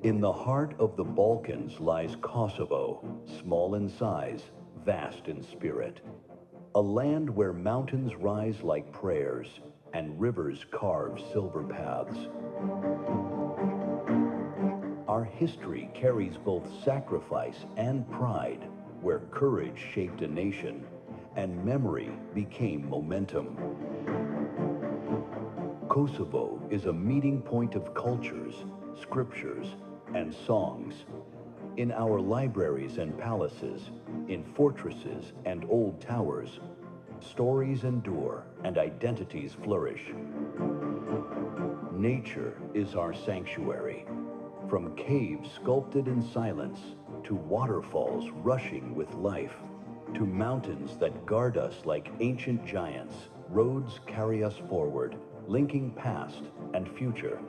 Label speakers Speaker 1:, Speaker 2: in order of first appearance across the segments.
Speaker 1: In the heart of the Balkans lies Kosovo, small in size, vast in spirit. A land where mountains rise like prayers and rivers carve silver paths. Our history carries both sacrifice and pride, where courage shaped a nation and memory became momentum. Kosovo is a meeting point of cultures, scriptures, and songs. In our libraries and palaces, in fortresses and old towers, stories endure and identities flourish. Nature is our sanctuary. From caves sculpted in silence, to waterfalls rushing with life, to mountains that guard us like ancient giants, roads carry us forward, linking past and future.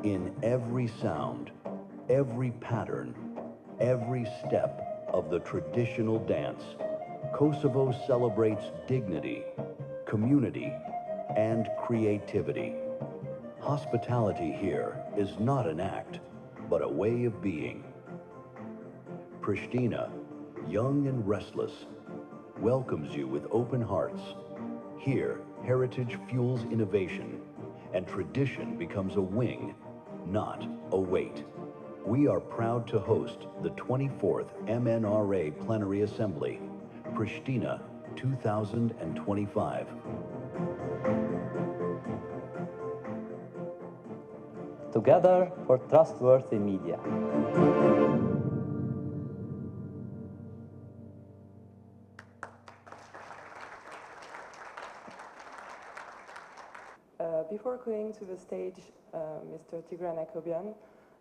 Speaker 1: In every sound, every pattern, every step of the traditional dance, Kosovo celebrates dignity, community, and creativity. Hospitality here is not an act, but a way of being. Pristina, young and restless, welcomes you with open hearts. Here, heritage fuels innovation, and tradition becomes a wing, not a weight. We are proud to host the 24th MNRA Plenary Assembly, Pristina 2025.
Speaker 2: Together for trustworthy media.
Speaker 3: Before going to the stage, Mr. Tigran Akobian,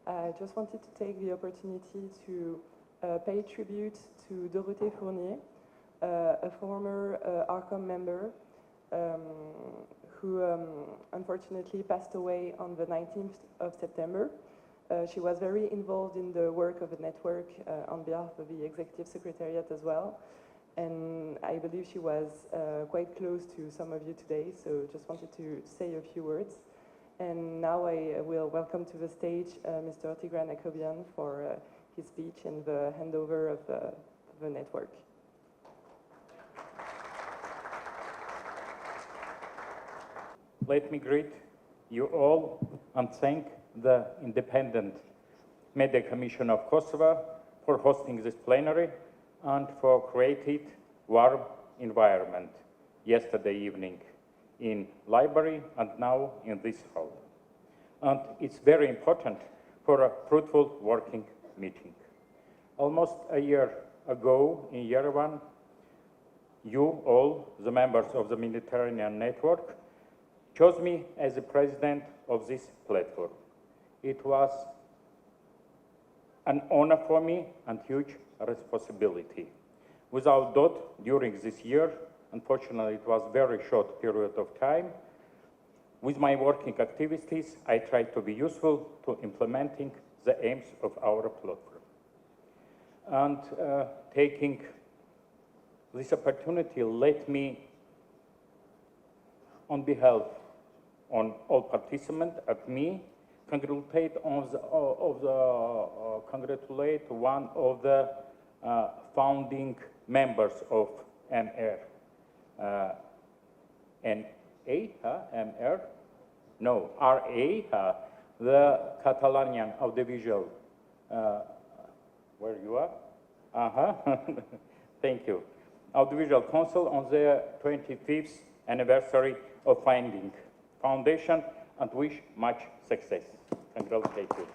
Speaker 3: I just wanted to take the opportunity to pay tribute to Dorothée Fournier, a former ARCOM member who unfortunately passed away on the 19th of September. She was very involved in the work of the network on behalf of the Executive Secretariat as well. And I believe she was quite close to some of you today, so just wanted to say a few words. And now I will welcome to the stage Mr. Tigran Akobian for his speech and the handover of the network.
Speaker 4: Let me greet you all and thank the Independent Media Commission of Kosovo for hosting this plenary and for creating warm environment yesterday evening in library and now in this hall. And it's very important for a fruitful working meeting. Almost a year ago in Yerevan, you all, the members of the Mediterranean Network, chose me as the president of this platform. It was an honor for me and huge responsibility. Without doubt, during this year, unfortunately it was a very short period of time, with my working activities, I tried to be useful to implementing the aims of our platform. And taking this opportunity, let me, on behalf on all participants at me, congratulate one of the founding members of MR. MR? No, RA, the Catalanian audiovisual. Where you are? Thank you. Audiovisual Council on the 25th anniversary of foundation, and wish much success. Congratulate you.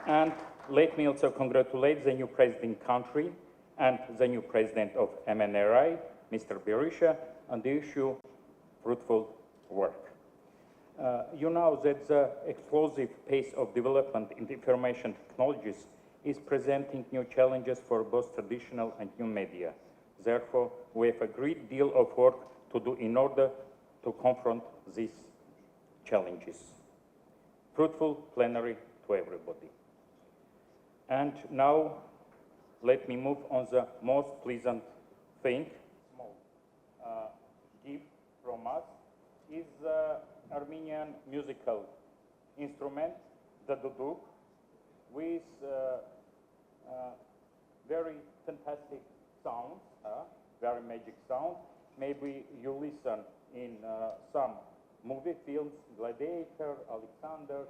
Speaker 4: And let me also congratulate the new president country and the new president of MNRI, Mr. Berisha, and the issue fruitful work. You know that the explosive pace of development in the information technologies is presenting new challenges for both traditional and new media. Therefore, we have a great deal of work to do in order to confront these challenges. Fruitful plenary to everybody. And now, let me move on the most pleasant thing. Small gift from us is Armenian musical instrument, the duduk, with very fantastic sounds, very magic sound. Maybe you listen in some movie films, Gladiator, Alexander,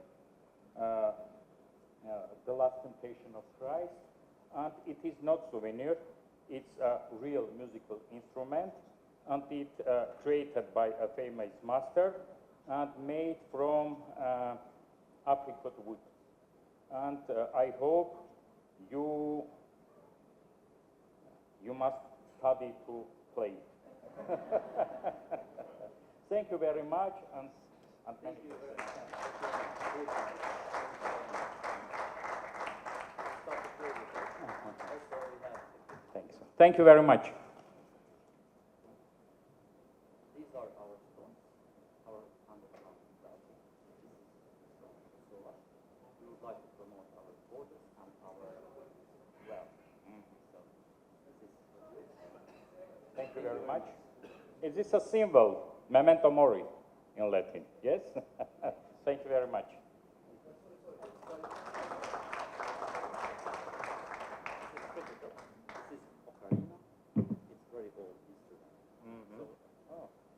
Speaker 4: The Last Temptation of Christ, and it is not souvenir, it's a real musical instrument, and it created by a famous master and made from apricot wood. And I hope you must study to play. Thank you very much, and thank you very much. Thanks. Thank you very much.
Speaker 2: These are our stones, our underground project. So we would like to promote our borders and our wealth. So this is
Speaker 4: Thank you very much. Is this a symbol? Memento mori in Latin, yes? Thank you very much.
Speaker 2: This is ocarina. It's very old instrument.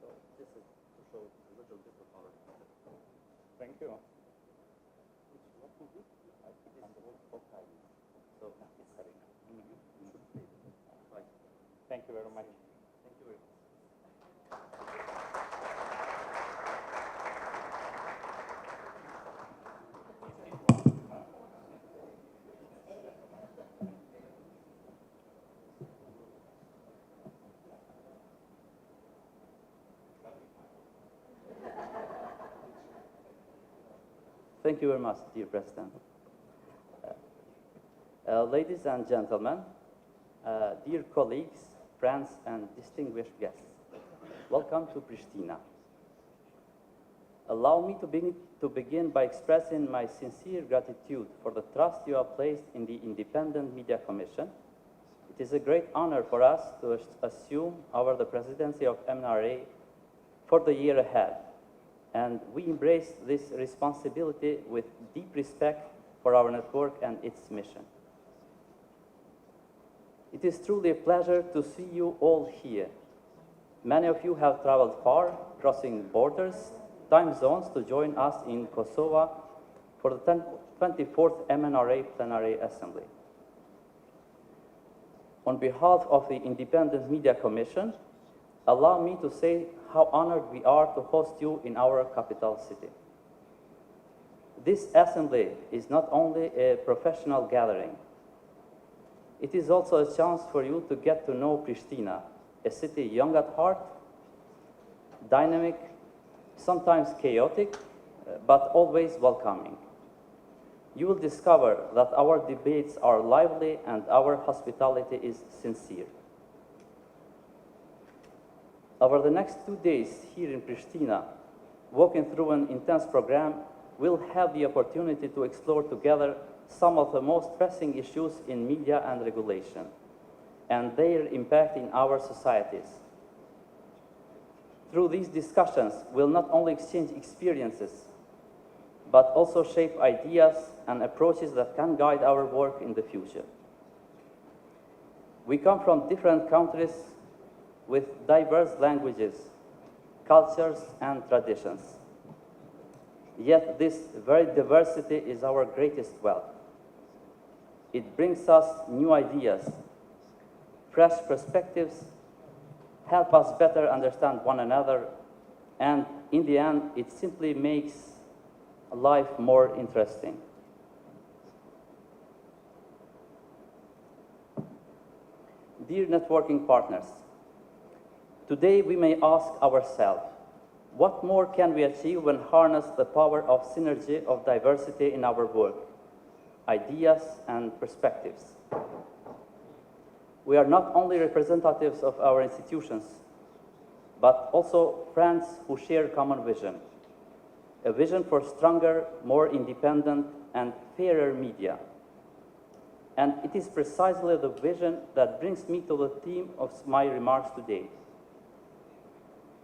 Speaker 2: So this is to show a little bit of our culture.
Speaker 4: Thank you.
Speaker 2: What is it? This is old ocarina. So it's harina. Right.
Speaker 4: Thank you very much.
Speaker 2: Thank you very much. Thank you very much, dear President. Ladies and gentlemen, dear colleagues, friends, and distinguished guests, welcome to Pristina. Allow me to begin by expressing my sincere gratitude for the trust you have placed in the Independent Media Commission. It is a great honor for us to assume the presidency of MNRA for the year ahead, and we embrace this responsibility with deep respect for our network and its mission. It is truly a pleasure to see you all here. Many of you have traveled far, crossing borders, time zones to join us in Kosovo for the 24th MNRA Plenary Assembly. On behalf of the Independent Media Commission, allow me to say how honored we are to host you in our capital city. This assembly is not only a professional gathering, it is also a chance for you to get to know Pristina, a city young at heart, dynamic, sometimes chaotic, but always welcoming. You will discover that our debates are lively and our hospitality is sincere. Over the next 2 days here in Pristina, walking through an intense program, we'll have the opportunity to explore together some of the most pressing issues in media and regulation, and their impact in our societies. Through these discussions, we'll not only exchange experiences, but also shape ideas and approaches that can guide our work in the future. We come from different countries with diverse languages, cultures, and traditions. Yet this very diversity is our greatest wealth. It brings us new ideas, fresh perspectives, help us better understand one another, and in the end, it simply makes life more interesting. Dear networking partners, today we may ask ourselves, what more can we achieve when harness the power of synergy of diversity in our work, ideas and perspectives? We are not only representatives of our institutions, but also friends who share common vision, a vision for stronger, more independent and fairer media. And it is precisely the vision that brings me to the theme of my remarks today.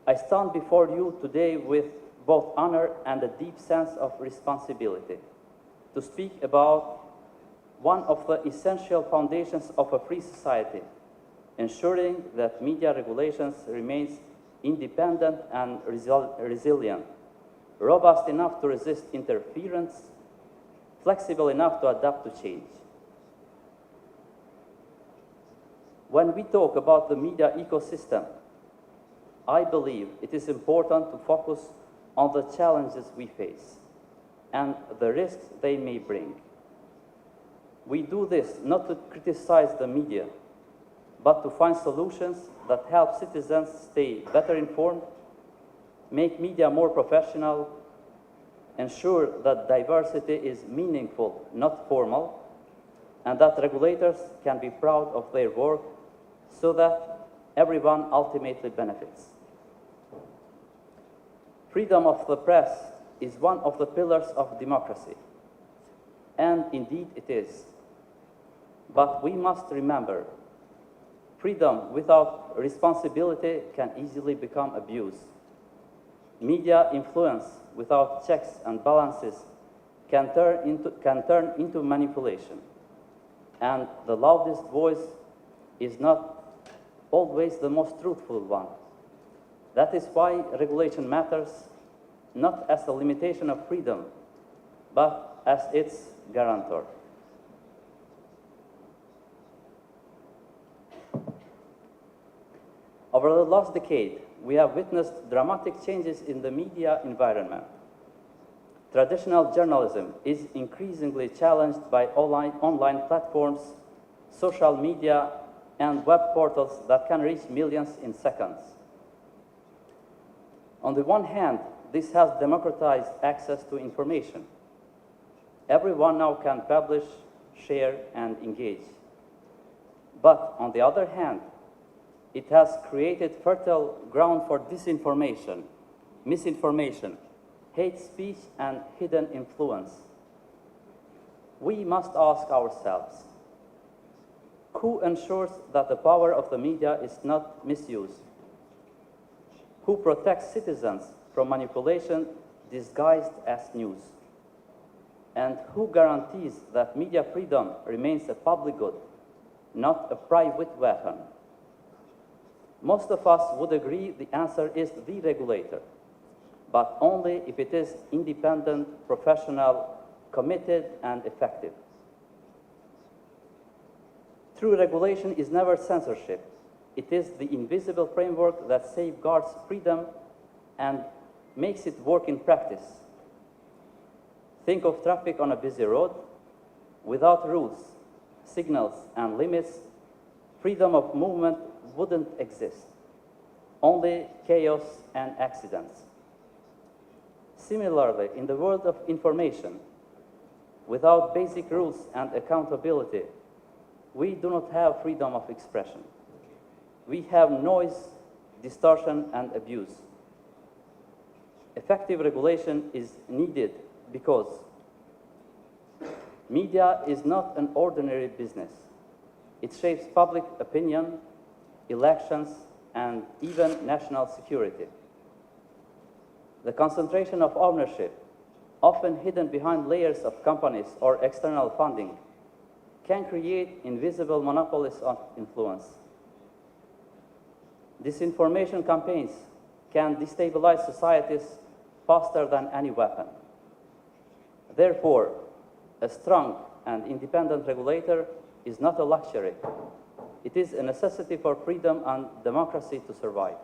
Speaker 2: I stand before you today with both honor and a deep sense of responsibility to speak about one of the essential foundations of a free society, ensuring that media regulations remains independent and resilient, robust enough to resist interference, flexible enough to adapt to change. When we talk about the media ecosystem, I believe it is important to focus on the challenges we face and the risks they may bring. We do this not to criticize the media, but to find solutions that help citizens stay better informed, make media more professional, ensure that diversity is meaningful, not formal, and that regulators can be proud of their work so that everyone ultimately benefits. Freedom of the press is one of the pillars of democracy, and indeed it is. But we must remember, freedom without responsibility can easily become abuse. Media influence without checks and balances can turn into manipulation. And the loudest voice is not always the most truthful one. That is why regulation matters, not as a limitation of freedom, but as its guarantor. Over the last decade, we have witnessed dramatic changes in the media environment. Traditional journalism is increasingly challenged by online platforms, social media, and web portals that can reach millions in seconds. On the one hand, this has democratized access to information. Everyone now can publish, share, and engage. But on the other hand, it has created fertile ground for disinformation, misinformation, hate speech, and hidden influence. We must ask ourselves, who ensures that the power of the media is not misused? Who protects citizens from manipulation disguised as news? And who guarantees that media freedom remains a public good, not a private weapon? Most of us would agree the answer is the regulator, but only if it is independent, professional, committed, and effective. True regulation is never censorship. It is the invisible framework that safeguards freedom and makes it work in practice. Think of traffic on a busy road. Without rules, signals, and limits, freedom of movement wouldn't exist. Only chaos and accidents. Similarly, in the world of information, without basic rules and accountability, we do not have freedom of expression. We have noise, distortion, and abuse. Effective regulation is needed because media is not an ordinary business. It shapes public opinion, elections, and even national security. The concentration of ownership, often hidden behind layers of companies or external funding, can create invisible monopolies of influence. Disinformation campaigns can destabilize societies faster than any weapon. Therefore, a strong and independent regulator is not a luxury. It is a necessity for freedom and democracy to survive.